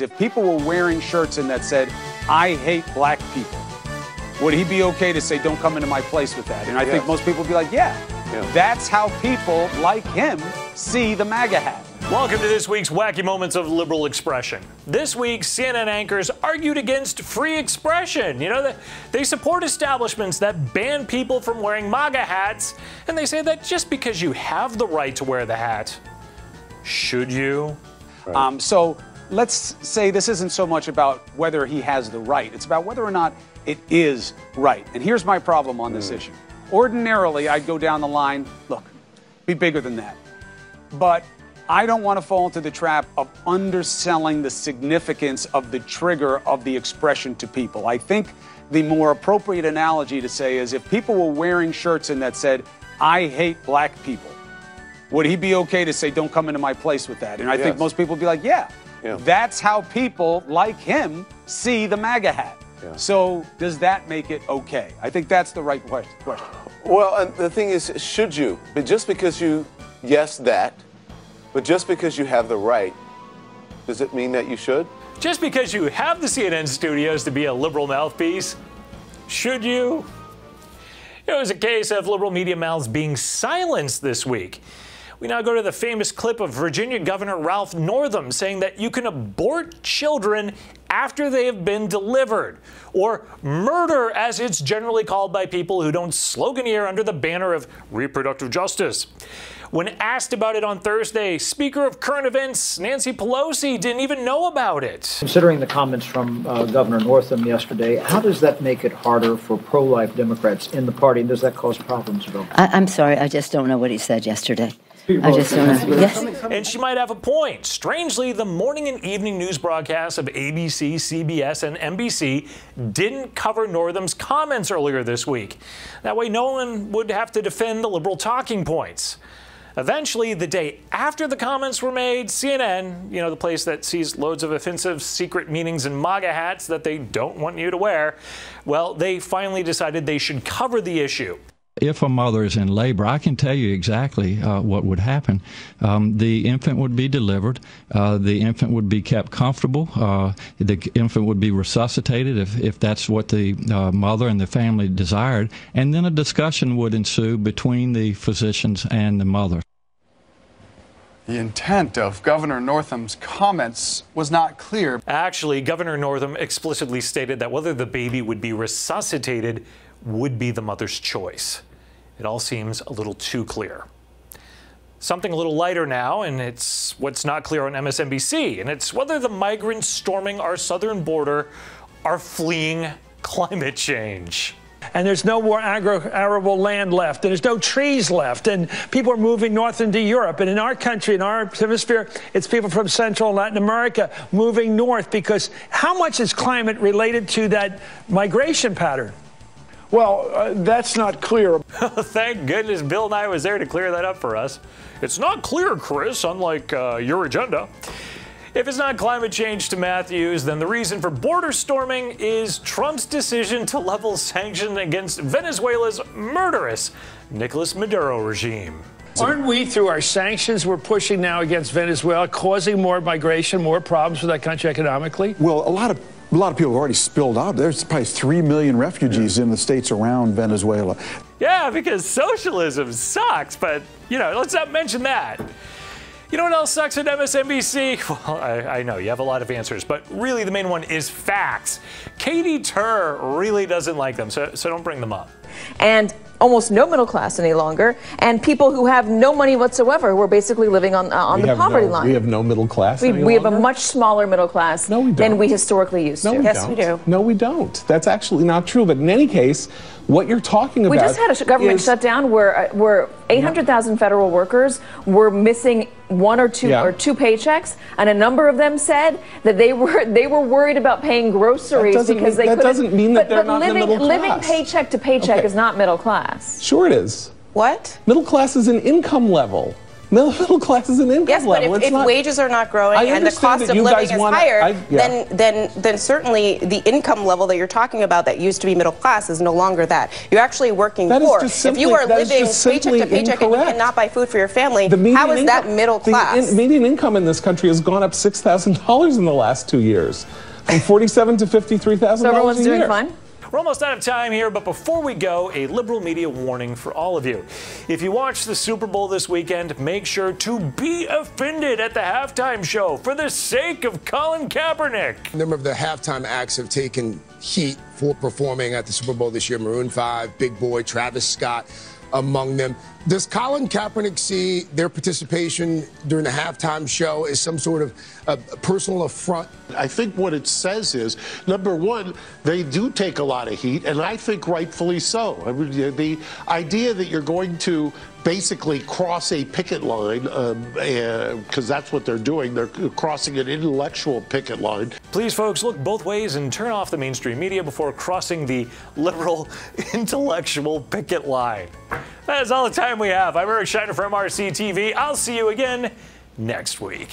If people were wearing shirts and that said, "I hate black people," would he be okay to say, "Don't come into my place with that"? And I think most people would be like, yeah. That's how people like him see the MAGA hat. Welcome to this week's Wacky Moments of Liberal Expression. This week, CNN anchors argued against free expression. You know, they support establishments that ban people from wearing MAGA hats, and they say that just because you have the right to wear the hat, should you? Right. So let's say this isn't so much about whether he has the right. It's about whether or not it is right. And here's my problem on this issue. Ordinarily, I'd go down the line, look, be bigger than that. But I don't want to fall into the trap of underselling the significance of the trigger of the expression to people. I think the more appropriate analogy to say is if people were wearing shirts and that said, "I hate black people," would he be okay to say, "Don't come into my place with that"? And I think most people would be like, yeah. That's how people like him see the MAGA hat. So does that make it okay? I think that's the right question. Well, and the thing is, should you? But just because you, but just because you have the right, does it mean that you should? Just because you have the CNN studios to be a liberal mouthpiece, should you? It was a case of liberal media mouths being silenced this week. We now go to the famous clip of Virginia Governor Ralph Northam saying that you can abort children after they have been delivered, or murder as it's generally called by people who don't sloganeer under the banner of reproductive justice. When asked about it on Thursday, Speaker of Current Events Nancy Pelosi didn't even know about it. Considering the comments from Governor Northam yesterday, how does that make it harder for pro-life Democrats in the party, and does that cause problems at all? I'm sorry, I just don't know what he said yesterday. I just don't know. Yes. And she might have a point. Strangely, the morning and evening news broadcasts of ABC, CBS, and NBC didn't cover Northam's comments earlier this week. That way, no one would have to defend the liberal talking points. Eventually, the day after the comments were made, CNN, you know, the place that sees loads of offensive secret meanings and MAGA hats that they don't want you to wear, well, they finally decided they should cover the issue. If a mother is in labor, I can tell you exactly what would happen. The infant would be delivered. The infant would be kept comfortable. The infant would be resuscitated if that's what the mother and the family desired. And then a discussion would ensue between the physicians and the mother. The intent of Governor Northam's comments was not clear. Actually, Governor Northam explicitly stated that whether the baby would be resuscitated would be the mother's choice. It all seems a little too clear. Something a little lighter now, and it's what's not clear on MSNBC, and it's whether the migrants storming our southern border are fleeing climate change. And there's no more arable land left, and there's no trees left, and people are moving north into Europe. And in our country, in our hemisphere, it's people from Central and Latin America moving north, because how much is climate related to that migration pattern? Well, that's not clear. Thank goodness Bill Nye was there to clear that up for us. It's not clear, Chris, unlike your agenda. If it's not climate change to Matthews, then the reason for border storming is Trump's decision to level sanctions against Venezuela's murderous Nicolas Maduro regime. Aren't we, through our sanctions we're pushing now against Venezuela, causing more migration, more problems for that country economically? Well, a lot of people have already spilled out. There's probably 3 million refugees in the states around Venezuela. Yeah, because socialism sucks, but, you know, let's not mention that. You know what else sucks at MSNBC? Well, I know you have a lot of answers, but really the main one is facts. Katie Tur really doesn't like them, so don't bring them up. And almost no middle class any longer, and people who have no money whatsoever, who are basically living on the poverty line. We have no middle class any we have longer? a much smaller middle class than we historically used to. Yes, we do. No, we don't. That's actually not true. But in any case, what you're talking about We just had a government shutdown where 800,000 federal workers were missing one or two paychecks, and a number of them said that they were worried about paying groceries because they couldn't. That doesn't mean that they're not in the middle class. Living paycheck to paycheck is not middle class. Sure it is. What? Middle class is an income level, Middle class is an income level. But if wages are not growing and the cost of living is higher, then certainly the income level that you're talking about that used to be middle class is no longer that. You're actually working poor. If you are living paycheck to paycheck and you cannot buy food for your family, how is that middle class? The median income in this country has gone up $6,000 in the last 2 years, from $47,000 to $53,000 so everyone's a year. doing fine? We're almost out of time here, but before we go, a liberal media warning for all of you. If you watch the Super Bowl this weekend, make sure to be offended at the halftime show for the sake of Colin Kaepernick. A number of the halftime acts have taken heat for performing at the Super Bowl this year. Maroon 5, Big Boy, Travis Scott among them. Does Colin Kaepernick see their participation during the halftime show as some sort of personal affront? I think what it says is, number one, they do take a lot of heat, and I think rightfully so. I mean, the idea that you're going to basically cross a picket line, because that's what they're doing. They're crossing an intellectual picket line. Please, folks, look both ways and turn off the mainstream media before crossing the liberal intellectual picket line. That is all the time we have. I'm Eric Scheiner for MRC TV. I'll see you again next week.